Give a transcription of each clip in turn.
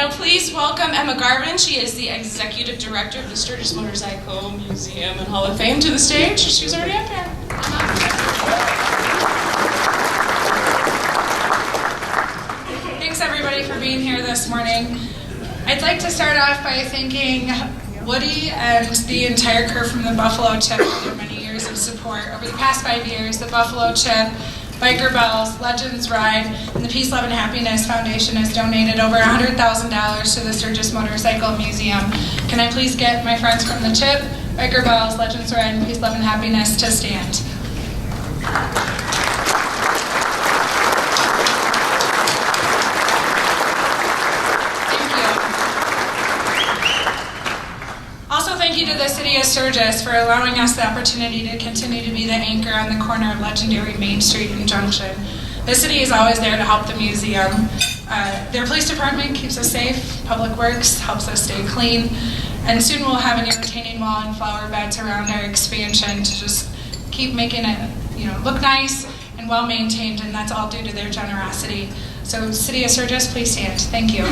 Now please welcome Emma Garvin. She is the Executive Director of the Sturgis Motorcycle Museum and Hall of Fame to the stage. She's already up here. Thanks everybody for being here this morning. I'd like to start off by thanking Woody and the entire crew from the Buffalo Chip for their many years of support. Over the past 5 years, the Buffalo Chip, Biker Bells, Legends Ride, and the Peace, Love, and Happiness Foundation has donated over $100,000 to the Sturgis Motorcycle Museum. Can I please get my friends from the Chip, Biker Bells, Legends Ride, and Peace, Love, and Happiness to stand? Thank you to the City of Sturgis for allowing us the opportunity to continue to be the anchor on the corner of legendary Main Street and Junction. The city is always there to help the museum. Their police department keeps us safe, Public Works helps us stay clean, and soon we'll have a new retaining wall and flower beds around our expansion to just keep making it look nice and well maintained, and that's all due to their generosity. So City of Sturgis, please stand. Thank you.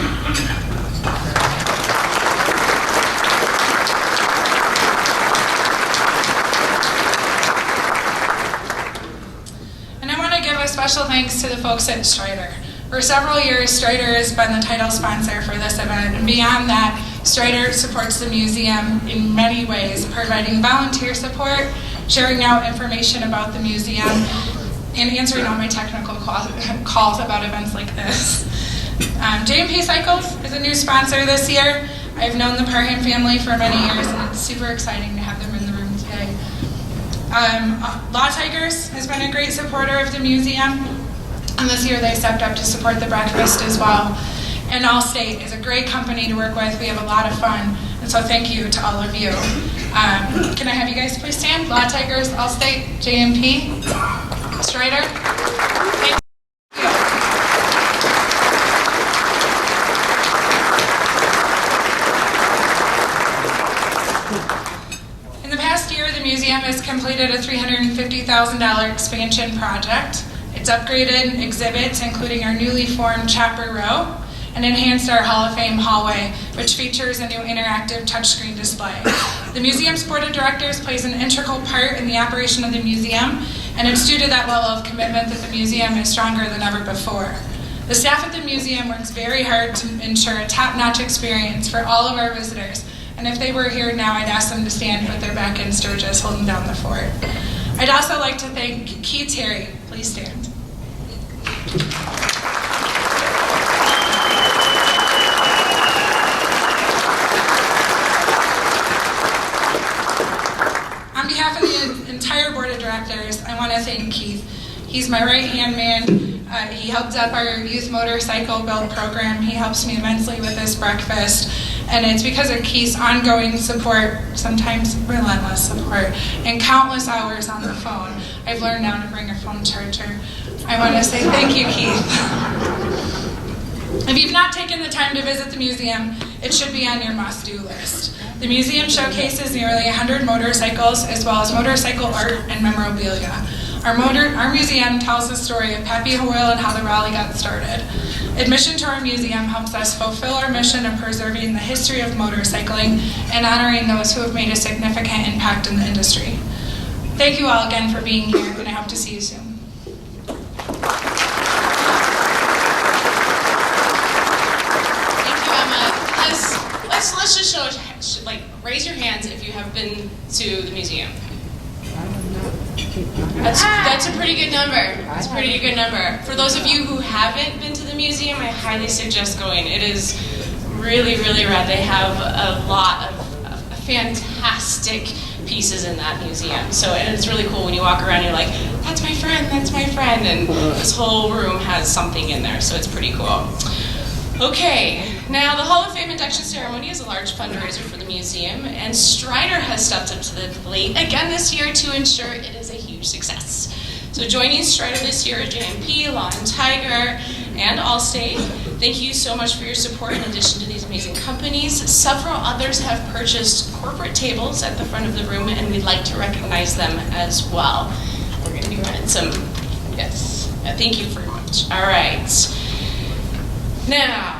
Special thanks to the folks at Strider. For several years, Strider has been the title sponsor for this event, and beyond that, Strider supports the museum in many ways, providing volunteer support, sharing out information about the museum, and answering all my technical calls about events like this. J&P Cycles is a new sponsor this year. I've known the Parham family for many years, and it's super exciting to have them in the room today. Law Tigers has been a great supporter of the museum, and this year they stepped up to support the breakfast as well. And Allstate is a great company to work with. We have a lot of fun, and so thank you to all of you. Can I have you guys please stand? Law Tigers, Allstate, J&P, Strider. Thank you. The museum has completed a $350,000 expansion project. It's upgraded exhibits, including our newly formed Chopper Row, and enhanced our Hall of Fame hallway, which features a new interactive touchscreen display. The museum's board of directors plays an integral part in the operation of the museum, and it's due to that level of commitment that the museum is stronger than ever before. The staff at the museum works very hard to ensure a top-notch experience for all of our visitors. And if they were here now, I'd ask them to stand, but they're back in Sturgis holding down the fort. I'd also like to thank Keith Terry. Please stand. On behalf of the entire board of directors, I want to thank Keith. He's my right-hand man. He helps up our youth motorcycle build program. He helps me immensely with this breakfast. And it's because of Keith's ongoing support, sometimes relentless support, and countless hours on the phone. I've learned now to bring a phone charger. I want to say thank you, Keith. If you've not taken the time to visit the museum, it should be on your must-do list. The museum showcases nearly 100 motorcycles, as well as motorcycle art and memorabilia. Our museum tells the story of Pappy Hoyle and how the rally got started. Admission to our museum helps us fulfill our mission of preserving the history of motorcycling and honoring those who have made a significant impact in the industry. Thank you all again for being here, and I hope to see you soon. Thank you, Emma. Let's just show, raise your hands if you have been to the museum. That's a pretty good number. That's a pretty good number. For those of you who haven't been to the museum, I highly suggest going. It is really, really rad. They have a lot of fantastic pieces in that museum. So, and it's really cool when you walk around, you're like, that's my friend, and this whole room has something in there, so it's pretty cool. Okay, now the Hall of Fame induction ceremony is a large fundraiser for the museum, and Strider has stepped up to the plate again this year to ensure it is a huge success. So joining Strider this year are J&P, Law & Tiger, and Allstate. Thank you so much for your support in addition to these amazing companies. Several others have purchased corporate tables at the front of the room, and we'd like to recognize them as well. We're going to be running some, yes, thank you very much. All right. Now,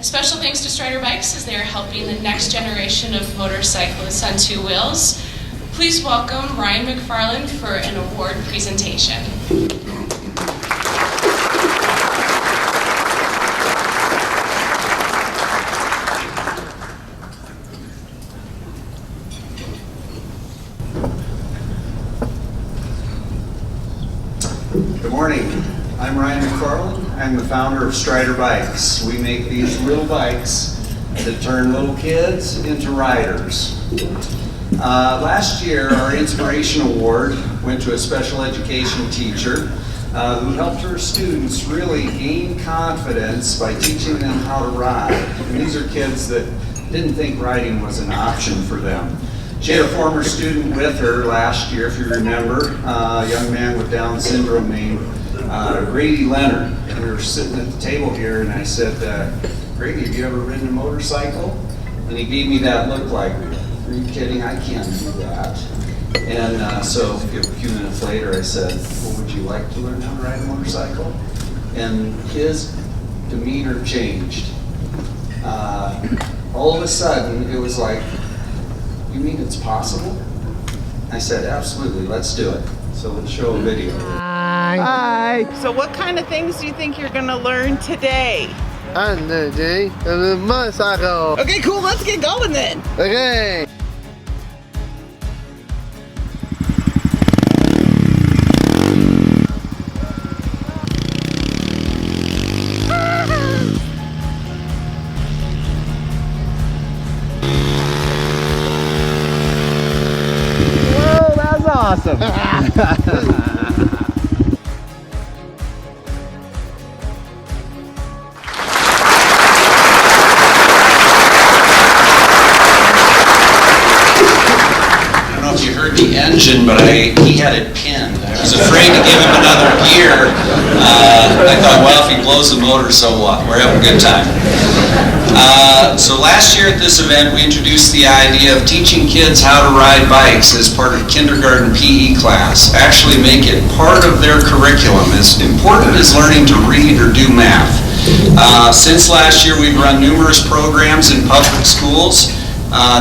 special thanks to Strider Bikes as they are helping the next generation of motorcyclists on two wheels. Please welcome Ryan McFarland for an award presentation. Good morning. I'm Ryan McFarland. I'm the founder of Strider Bikes. We make these little bikes that turn little kids into riders. Last year, our Inspiration Award went to a special education teacher who helped her students really gain confidence by teaching them how to ride. And these are kids that didn't think riding was an option for them. She had a former student with her last year, if you remember, a young man with Down syndrome named Grady Leonard. And we were sitting at the table here and I said, Grady, have you ever ridden a motorcycle? And he gave me that look like, are you kidding? I can't do that. And so a few minutes later I said, well, would you like to learn how to ride a motorcycle? And his demeanor changed. All of a sudden it was like, you mean it's possible? I said, absolutely, let's do it. So let's show a video. Hi. So what kind of things do you think you're going to learn today? On the motorcycle. Okay, cool. Let's get going then. Okay. Whoa, that's awesome. The engine, but he had it pinned. I was afraid to give him another gear. I thought, well, if he blows the motor, so what? We're having a good time. So last year at this event, we introduced the idea of teaching kids how to ride bikes as part of kindergarten PE class. Actually make it part of their curriculum. As important as learning to read or do math. Since last year, we've run numerous programs in public schools.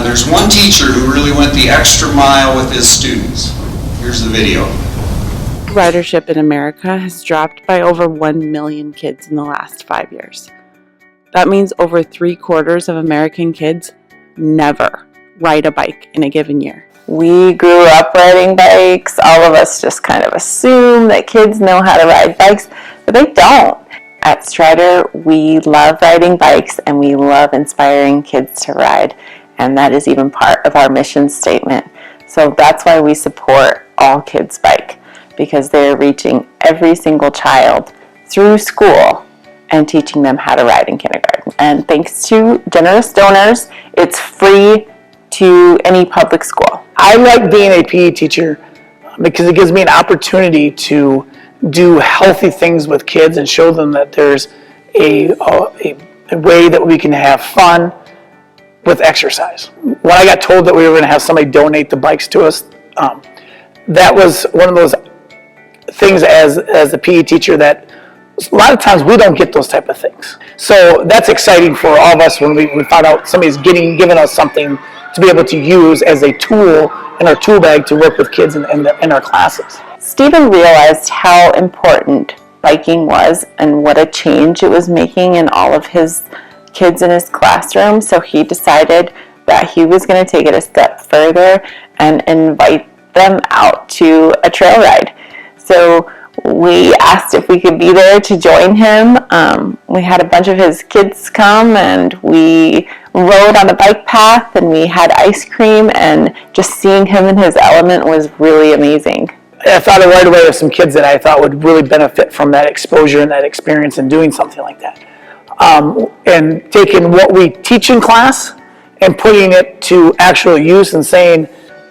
There's one teacher who really went the extra mile with his students. Here's the video. Ridership in America has dropped by over 1 million kids in the last 5 years. That means over 3/4 of American kids never ride a bike in a given year. We grew up riding bikes. All of us just kind of assume that kids know how to ride bikes, but they don't. At Strider, we love riding bikes and we love inspiring kids to ride. And that is even part of our mission statement. So that's why we support All Kids Bike, because they're reaching every single child through school and teaching them how to ride in kindergarten. And thanks to generous donors, it's free to any public school. I like being a PE teacher because it gives me an opportunity to do healthy things with kids and show them that there's a way that we can have fun with exercise. When I got told that we were going to have somebody donate the bikes to us, that was one of those things as a PE teacher that a lot of times we don't get those type of things. So that's exciting for all of us when we found out somebody's giving us something to be able to use as a tool in our tool bag to work with kids in our classes. Stephen realized how important biking was and what a change it was making in all of his kids in his classroom, so he decided that he was going to take it a step further and invite them out to a trail ride. So we asked if we could be there to join him. We had a bunch of his kids come and we rode on the bike path and we had ice cream, and just seeing him in his element was really amazing. I thought right away of some kids that I thought would really benefit from that exposure and that experience and doing something like that. And taking what we teach in class and putting it to actual use and saying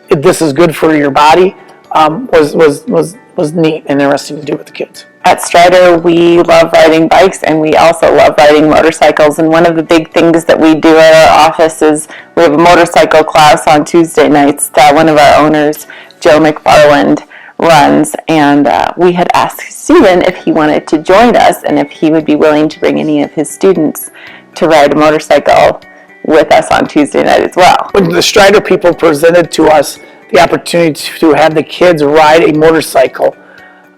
this is good for your body was neat and interesting to do with the kids. At Strider, we love riding bikes and we also love riding motorcycles. And one of the big things that we do at our office is we have a motorcycle class on Tuesday nights that one of our owners, Joe McFarland, runs. And we had asked Stephen if he wanted to join us and if he would be willing to bring any of his students to ride a motorcycle with us on Tuesday night as well. When the Strider people presented to us the opportunity to have the kids ride a motorcycle,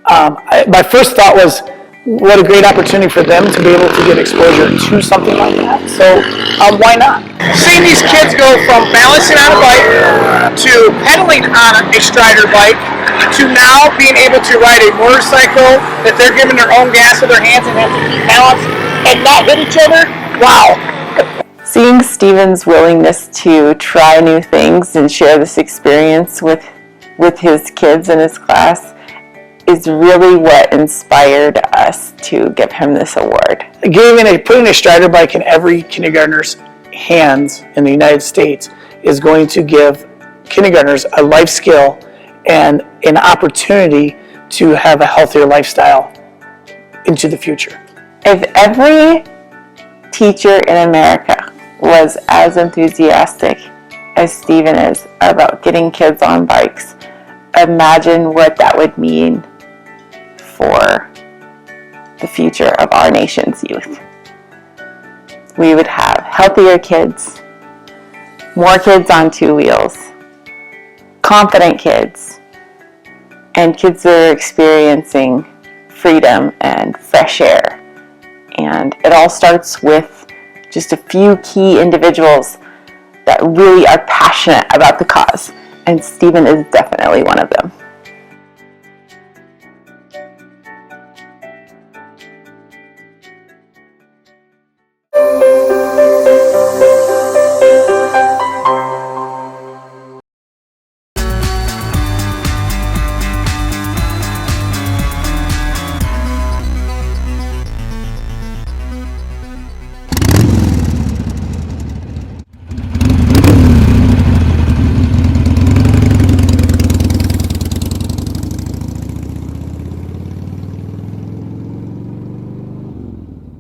my first thought was, what a great opportunity for them to be able to get exposure to something like that. So why not? Seeing these kids go from balancing on a bike to pedaling on a Strider bike to now being able to ride a motorcycle that they're giving their own gas with their hands and have to keep balance and not hit each other, wow. Seeing Steven's willingness to try new things and share this experience with his kids in his class is really what inspired us to give him this award. Putting a Strider bike in every kindergartner's hands in the United States is going to give kindergartners a life skill and an opportunity to have a healthier lifestyle into the future. If every teacher in America was as enthusiastic as Steven is about getting kids on bikes, imagine what that would mean for the future of our nation's youth. We would have healthier kids, more kids on two wheels, confident kids, and kids that are experiencing freedom and fresh air. And it all starts with just a few key individuals that really are passionate about the cause, and Steven is definitely one of them.